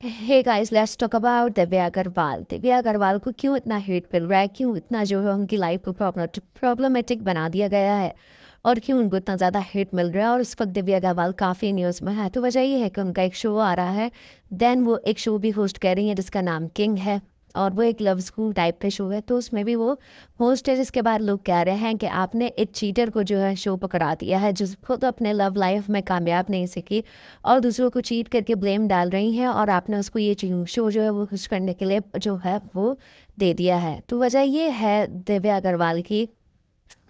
Hey guys, let's talk about Divya Agarwal. Divya Agarwal को क्यों इतना हेट मिल रहा है, क्यों इतना जो है उनकी लाइफ को प्रॉब्लमेटिक बना दिया गया है और क्यों उनको इतना ज़्यादा हेट मिल रहा है। और इस वक्त दिव्या अग्रवाल काफ़ी न्यूज़ में है। तो वजह ये है कि उनका एक शो आ रहा है, देन वो एक शो भी होस्ट कर रही है जिसका नाम किंग है और वो एक लव स्कूल टाइप पे शो है। तो उसमें भी वो होस्ट है, जिसके बाद लोग कह रहे हैं कि आपने एक चीटर को जो है शो पकड़ा दिया है, जो खुद अपने लव लाइफ में कामयाब नहीं सकी और दूसरों को चीट करके ब्लेम डाल रही हैं, और आपने उसको ये शो जो है वो खुश करने के लिए जो है वो दे दिया है। तो वजह ये है दिव्या अग्रवाल की।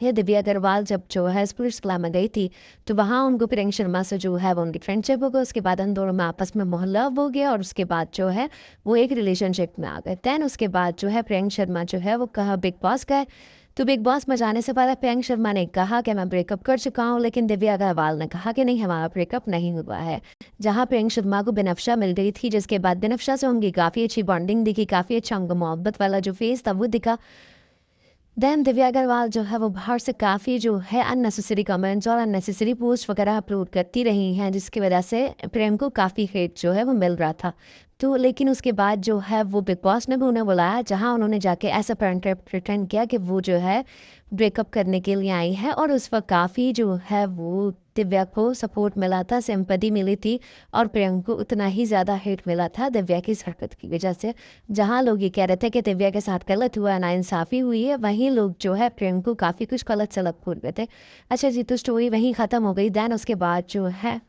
ये दिव्या अग्रवाल जब जो है स्पुलिट्स क्लब में गई थी, तो वहाँ उनको प्रियंका शर्मा से जो है वो उनकी फ्रेंडशिप हो गई। उसके बाद उन दोनों में आपस में मोहल्लव हो गया और उसके बाद जो है वो एक रिलेशनशिप में आ गए। दैन उसके बाद जो है प्रियंका शर्मा जो है वो कहा बिग बॉस गए। तो बिग बॉस में जाने से पहले प्रियंका शर्मा ने कहा कि मैं ब्रेकअप कर चुका हूँ, लेकिन दिव्या अग्रवाल ने कहा कि नहीं, हमारा ब्रेकअप नहीं हुआ है। जहाँ प्रियंका शर्मा को बिनफ्शा मिल गई थी, जिसके बाद बिनफ्शा से उनकी काफ़ी अच्छी बॉन्डिंग दिखी, काफ़ी अच्छा उनका मोहब्बत वाला जो फेस था वो दिखा। देन दिव्या अग्रवाल जो है वो बाहर से काफ़ी जो है अननेसेसरी कमेंट्स और अननेसेसरी पोस्ट वगैरह अपलोड करती रही हैं, जिसकी वजह से प्रेम को काफ़ी हेट जो है वो मिल रहा था। तो लेकिन उसके बाद जो है वो बिग बॉस ने भी उन्हें बुलाया, जहां उन्होंने जाके ऐसा प्रिटेंड किया कि वो जो है ब्रेकअप करने के लिए आई है। और उस वक्त काफ़ी जो है वो दिव्या को सपोर्ट मिला था, सिंपैथी मिली थी और प्रियंका को उतना ही ज़्यादा हेट मिला था दिव्या की इस हरकत की वजह से। जहाँ लोग ये कह रहे थे कि दिव्या के साथ गलत हुआ, नाइंसाफ़ी हुई है, वहीं लोग जो है प्रियंका को काफ़ी कुछ गलत सलक बोल रहे थे। अच्छा जी, तो स्टोरी वहीं ख़त्म हो गई। दैन उसके बाद जो है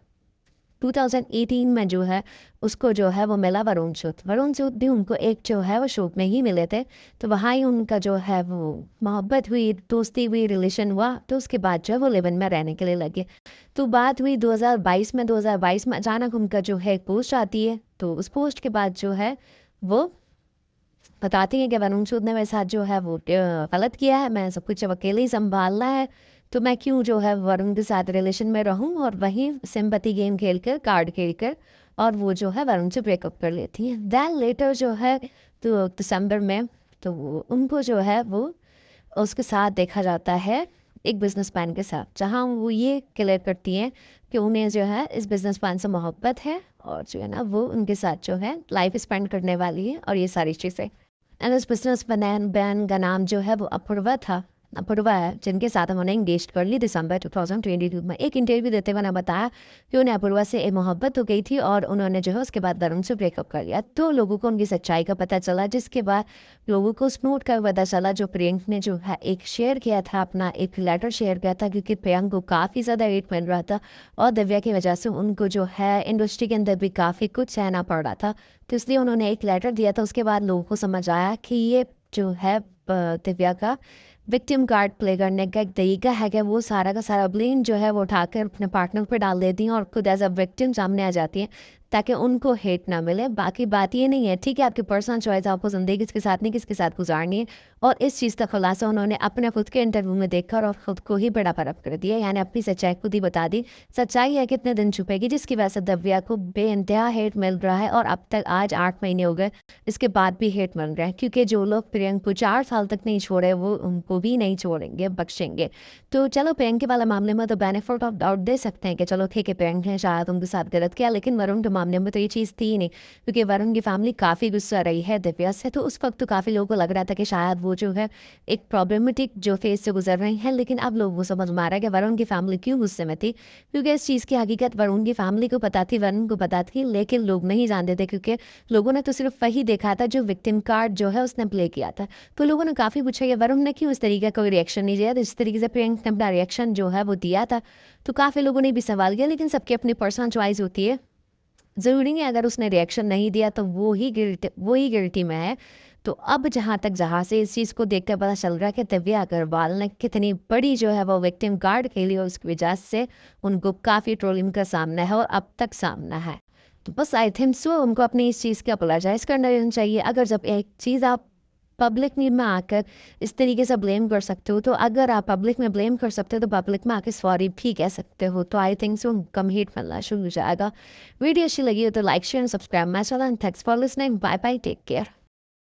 2018 में जो है उसको जो है वो मिला वरुण सूद भी उनको एक जो है वो शो में ही मिले थे। तो वहाँ ही उनका जो है वो मोहब्बत हुई, दोस्ती हुई, रिलेशन हुआ। तो उसके बाद जो है वो लिव इन में रहने के लिए लगे। तो बात हुई 2022 में अचानक उनका जो है एक पोस्ट आती है। तो उस पोस्ट के बाद जो है वो बताती हैं कि वरुण सूद ने मेरे साथ जो है वो गलत किया है, मैं सब कुछ अब अकेले ही संभालना है, तो मैं क्यों जो है वरुण के साथ रिलेशन में रहूं। और वहीं सिंपैथी गेम खेलकर, कार्ड खेलकर, और वो जो है वरुण से ब्रेकअप कर लेती हैं। दैन लेटर जो है तो दिसंबर में तो उनको जो है वो उसके साथ देखा जाता है एक बिजनेसमैन के साथ, जहाँ वो ये क्लियर करती हैं कि उन्हें जो है इस बिजनेसमैन से मोहब्बत है और जो है ना वो उनके साथ जो है लाइफ स्पेंड करने वाली है और ये सारी चीज़ें। एंड उस बिजनेस मैन का नाम जो है वो अपूर्वा था, अपूर्वा है, जिनके साथ उन्होंने इंगेज कर ली दिसंबर 2022 में। एक इंटरव्यू देते हुए उन्होंने बताया कि उन्हें अपूर्वा से एक मोहब्बत हो गई थी और उन्होंने जो है उसके बाद वरुण से ब्रेकअप कर लिया। तो लोगों को उनकी सच्चाई का पता चला, जिसके बाद लोगों को स्नूट कर पता चला जो प्रियंक ने जो है एक शेयर किया था, अपना एक लेटर शेयर किया था, क्योंकि प्रियंक को काफ़ी ज़्यादा रेट मिल रहा था और दिव्या की वजह से उनको जो है इंडस्ट्री के अंदर भी काफ़ी कुछ सहना पड़ रहा था। तो इसलिए उन्होंने एक लेटर दिया था। उसके बाद लोगों को समझ आया कि ये जो है दिव्या का विक्टिम कार्ड प्ले करने का एक तरीका है कि वो सारा का सारा ब्लेम जो है वो उठाकर अपने पार्टनर पर डाल देती हैं और खुद एज अ विक्टिम सामने आ जाती हैं, ताकि उनको हेट ना मिले। बाकी बात ये नहीं है, ठीक है, आपकी पर्सनल चॉइस, आपको ज़िंदगी किसके साथ नहीं किसके साथ गुजारनी है। और इस चीज़ का खुलासा उन्होंने अपने खुद के इंटरव्यू में देखकर और ख़ुद को ही बड़ा परफ कर दिया, यानी अपनी सच्चाई खुद ही बता दी। सच्चाई है कितने दिन छुपेगी, जिसकी वजह से दिव्या को बेइंतहा हेट मिल रहा है और अब तक आज 8 महीने हो गए, इसके बाद भी हेट मिल रहा है। क्योंकि जो लोग प्रियंका को 4 साल तक नहीं छोड़े, वो उनको भी नहीं छोड़ेंगे, बख्शेंगे। तो चलो प्रियंका के वाले मामले में तो बेनिफिट ऑफ डाउट दे सकते हैं कि चलो ठीक है, प्रियंका ने शायद उनके साथ गलत किया, लेकिन वरुण के मामले में तो ये चीज़ थी ही नहीं, क्योंकि वरुण की फैमिली काफ़ी गुस्सा रही है दिव्या से। तो उस वक्त तो काफ़ी लोगों को लग रहा था कि शायद वो जो है एक प्रॉब्लमेटिक जो फेज से गुजर रही हैं, लेकिन अब लोगों को समझ में आ रहा है कि वरुण की फैमिली क्यों गुस्से में थी, क्योंकि इस चीज़ की हकीकत वरुण की फैमिली को पता थी, वरुण को पता थी, लेकिन लोग नहीं जानते थे, क्योंकि लोगों ने तो सिर्फ वही देखा था जो विक्टिम कार्ड जो है उसने प्ले किया था। तो लोगों ने काफ़ी पूछा कि वरुण ने क्यों इस तरीके का कोई रिएक्शन नहीं दिया, तो इस तरीके से प्रियंका ने अपना रिएक्शन जो है वो दिया था। तो काफ़ी लोगों ने भी सवाल किया, लेकिन सबकी अपनी पर्सनल चॉइस होती है। ज़रूरी नहीं है अगर उसने रिएक्शन नहीं दिया तो वो ही गिल्टी में है। तो अब जहाँ से इस चीज़ को देखकर पता चल रहा है कि दिव्या अग्रवाल ने कितनी बड़ी जो है वो विक्टिम कार्ड खेली और उसकी वजह से उनको काफ़ी ट्रोलिंग का सामना है और अब तक सामना है। तो बस आई थिंक सो उनको अपनी इस चीज़ की अपोलोजाइज़ करना देना चाहिए। अगर जब एक चीज़ आप पब्लिक में आकर इस तरीके से ब्लेम कर सकते हो, तो अगर आप पब्लिक में ब्लेम कर सकते हो तो पब्लिक में आकर सॉरी भी कह सकते हो। तो I think so come hate मिलना शुरू हो जाएगा। वीडियो अच्छी लगी हो तो like share and subscribe my channel. Thanks for listening, bye bye, take care.